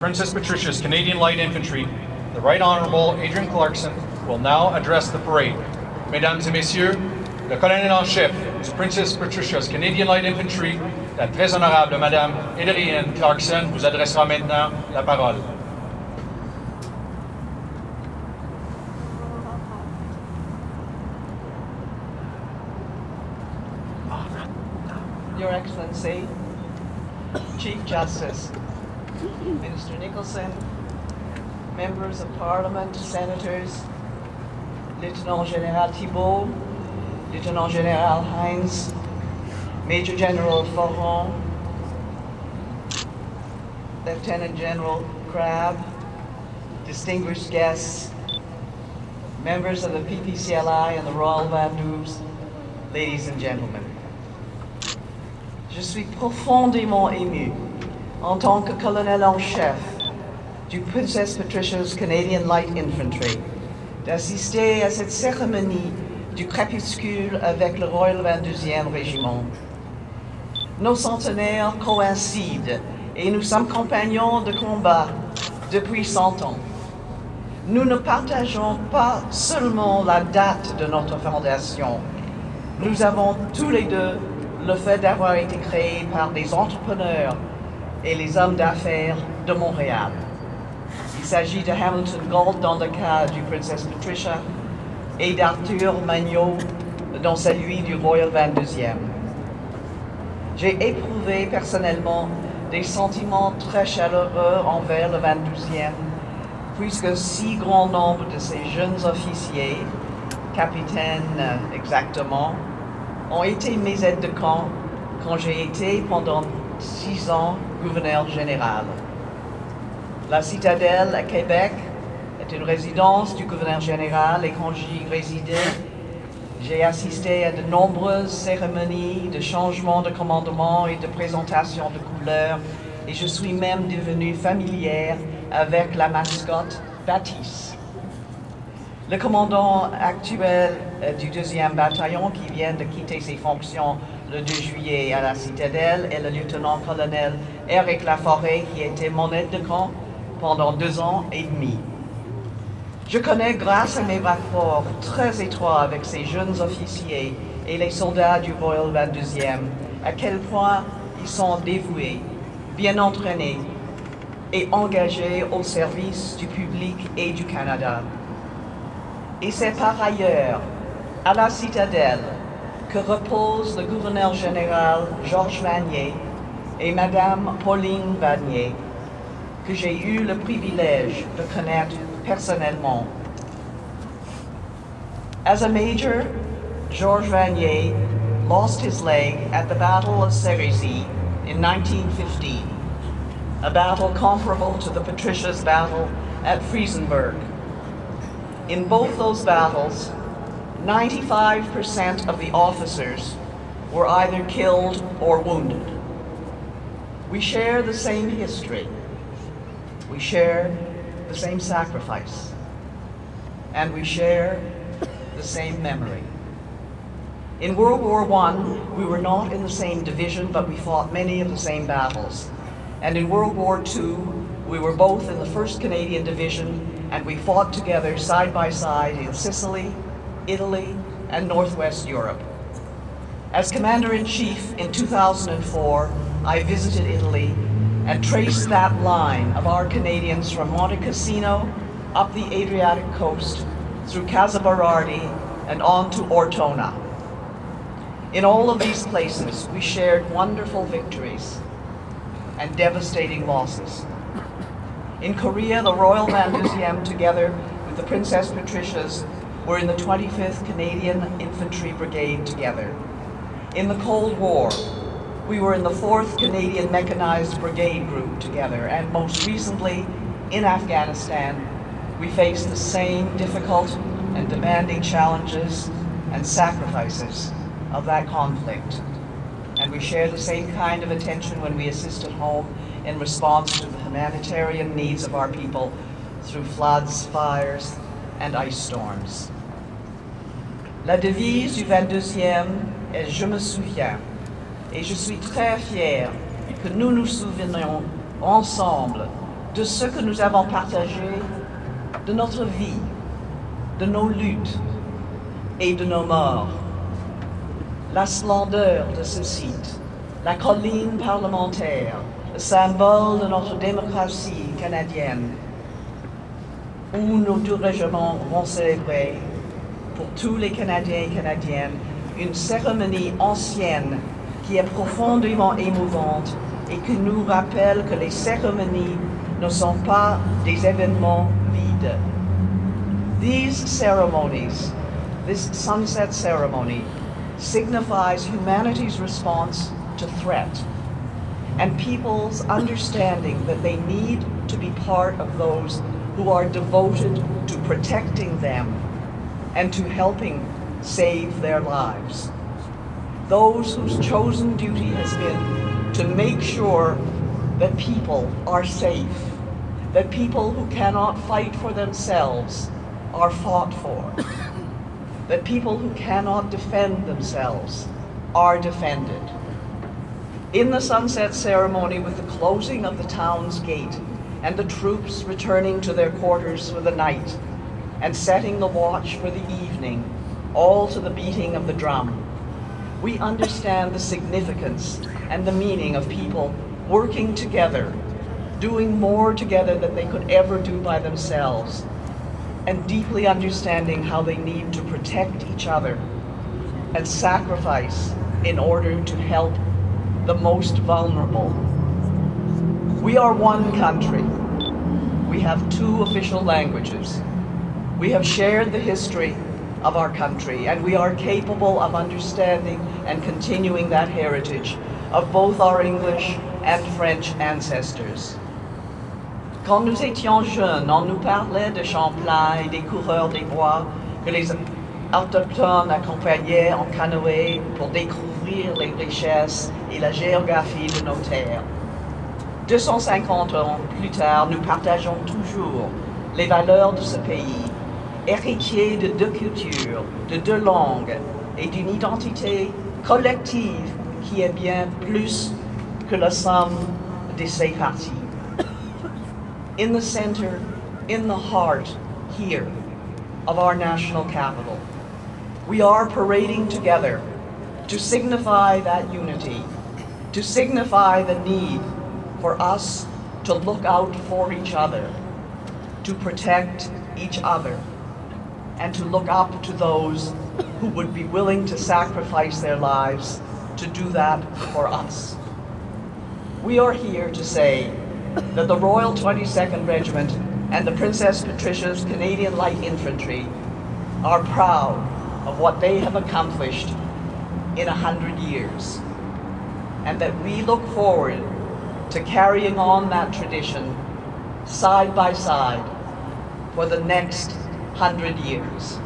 Princess Patricia's Canadian Light Infantry, the Right Honourable Adrienne-Clarkson, will now address the parade. Mesdames et Messieurs, le colonel en chef du Princess Patricia's Canadian Light Infantry, la très honorable Madame Adrienne-Clarkson, vous adressera maintenant la parole. Your Excellency, Chief Justice, Minister Nicholson, Members of Parliament, Senators, Lieutenant General Thibault, Lieutenant General Hines, Major General Foron, Lieutenant General Crabb, distinguished guests, members of the P.P.C.L.I. and the Royal Vandals, ladies and gentlemen. Je suis profondément ému en tant que colonel en chef du Princess Patricia's Canadian Light Infantry d'assister à cette cérémonie du crépuscule avec le Royal 22e Régiment. Nos centenaires coïncident et nous sommes compagnons de combat depuis 100 ans. Nous ne partageons pas seulement la date de notre fondation, nous avons tous les deux le fait d'avoir été créé par des entrepreneurs et les hommes d'affaires de Montréal. Il s'agit de Hamilton Gault dans le cas du Princess Patricia et d'Arthur Magnaud dans celui du Royal 22e. J'ai éprouvé personnellement des sentiments très chaleureux envers le 22e, puisque si grand nombre de ces jeunes officiers, capitaines exactement, ont été mes aides de camp quand j'ai été pendant 6 ans gouverneur général. La citadelle à Québec est une résidence du gouverneur général et quand j'y résidais, j'ai assisté à de nombreuses cérémonies de changement de commandement et de présentation de couleurs et je suis même devenue familière avec la mascotte Baptiste. Le commandant actuel du 2e bataillon qui vient de quitter ses fonctions le 2 juillet à la citadelle est le lieutenant-colonel Éric Laforêt qui était mon aide de camp pendant 2 ans et demi. Je connais grâce à mes rapports très étroits avec ces jeunes officiers et les soldats du Royal 22e à quel point ils sont dévoués, bien entraînés et engagés au service du public et du Canada. Et c'est par ailleurs à la citadelle que repose le gouverneur général Georges Vanier et Madame Pauline Vanier, que j'ai eu le privilège de connaître personnellement. As a major, Georges Vanier lost his leg at the Battle of Cerisy in 1915, a battle comparable to the Patricia's battle at Friesenberg. In both those battles, 95% of the officers were either killed or wounded. We share the same history. We share the same sacrifice. And we share the same memory. In World War I, we were not in the same division, but we fought many of the same battles. And in World War II, we were both in the 1st Canadian Division and we fought together side by side in Sicily, Italy, and Northwest Europe. As Commander-in-Chief in 2004, I visited Italy and traced that line of our Canadians from Monte Cassino up the Adriatic coast through Casa Berardi and on to Ortona. In all of these places, we shared wonderful victories and devastating losses. In Korea, the Royal 22e, together with the Princess Patricia's, were in the 25th Canadian Infantry Brigade together. In the Cold War, we were in the 4th Canadian Mechanized Brigade Group together, and most recently, in Afghanistan, we faced the same difficult and demanding challenges and sacrifices of that conflict. And we share the same kind of attention when we assist at home in response to the humanitarian needs of our people through floods, fires, and ice storms. La devise du 22e est « Je me souviens » et je suis très fier que nous nous souvenions ensemble de ce que nous avons partagé, de notre vie, de nos luttes et de nos morts. La splendeur de ce site, la colline parlementaire, le symbole de notre démocratie canadienne, où nos deux régiments vont célébrer pour tous les Canadiens et Canadiennes une cérémonie ancienne qui est profondément émouvante et qui nous rappelle que les cérémonies ne sont pas des événements vides. These ceremonies, this sunset ceremony, signifies humanity's response to threat and people's understanding that they need to be part of those who are devoted to protecting them and to helping save their lives. Those whose chosen duty has been to make sure that people are safe, that people who cannot fight for themselves are fought for, that people who cannot defend themselves are defended. In the sunset ceremony, with the closing of the town's gate and the troops returning to their quarters for the night and setting the watch for the evening, all to the beating of the drum, we understand the significance and the meaning of people working together, doing more together than they could ever do by themselves, and deeply understanding how they need to protect each other and sacrifice in order to help the most vulnerable. We are one country. We have two official languages. We have shared the history of our country, and we are capable of understanding and continuing that heritage of both our English and French ancestors. Quand nous étions jeunes, on nous parlait de Champlain et des coureurs des bois que les autochtones accompagnaient en canoë pour découvrir les richesses et la géographie de nos terres. 250 ans plus tard, nous partageons toujours les valeurs de ce pays, héritier de deux cultures, de deux langues et d'une identité collective qui est bien plus que la somme de ses parties. In the center, in the heart, here, of our national capital, we are parading together to signify that unity, to signify the need for us to look out for each other, to protect each other, and to look up to those who would be willing to sacrifice their lives to do that for us. We are here to say that the Royal 22nd Regiment and the Princess Patricia's Canadian Light Infantry are proud of what they have accomplished in 100 years, and that we look forward to carrying on that tradition side by side for the next 100 years.